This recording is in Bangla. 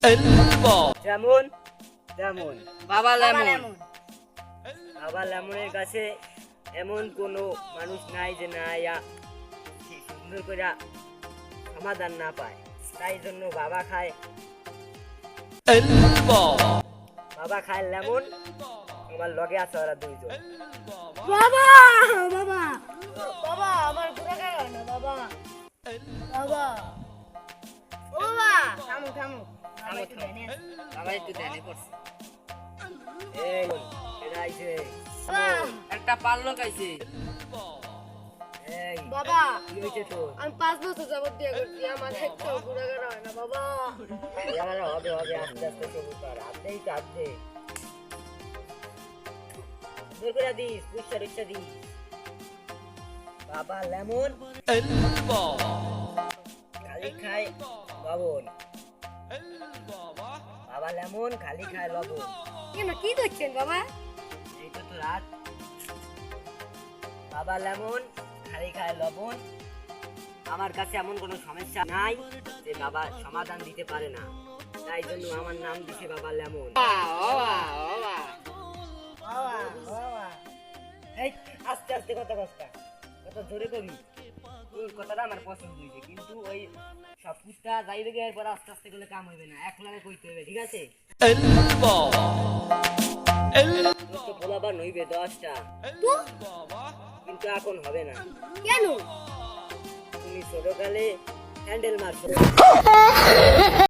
যেমন যেমন বাবা লেমন। বাবা লেমনের কাছে এমন কোনো মানুষ নাই যে না ইয়া সুন্দর করে সমাধান না পায়, তাই জন্য বাবা খায় লেমন। আমার লগে আছে ওরা দুইজন। বাবা বাবা বাবা আমার ঘুরে গেল না বাবা বাবা ও বাবা থামো থামো থামো, থামো। বাবা একটু ধ্যানে পড়ছে। এই এরা আইছে। একটা পাল্লো খাইছে। এই বাবা কি হয়েছে তোর? আমি 5 বছর যাবত বিয়ে করছি আমার একটা ঘুরে গেল না বাবা এবার হবে হবে আস্তে আস্তে শুরু কর। আস্তেই তো আস্তে দূর করে দিস, পুষ্টা রুচ্ছা দিস। বাবা লেমন খালি খায় লবণ। বাবা লেমন খালি খায় লবণ। কেন কি করছেন বাবা এই তো রাত। বাবা লেমন খালি খায় লবণ। আমার কাছে এমন কোনো সমস্যা নাই যে বাবা সমাধান দিতে পারে না, তাই জন্য আমার নাম দিছে বাবা লেমন। এই আস্তে আস্তে কথা কত জোরে কবি। তোর কথাটা আমার পছন্দ হয়েছে, কিন্তু ওই সব কুত্তা যাইবে গিয়ে এরপর আস্তে আস্তে করলে কাম হইবে না, একলারে কইতে হবে, ঠিক আছে? তোর তো বলাবার নইবে 10টা, তো কিন্তু এখন হবে না। কেন তুমি ছোটকালে হ্যান্ডেল মারছো।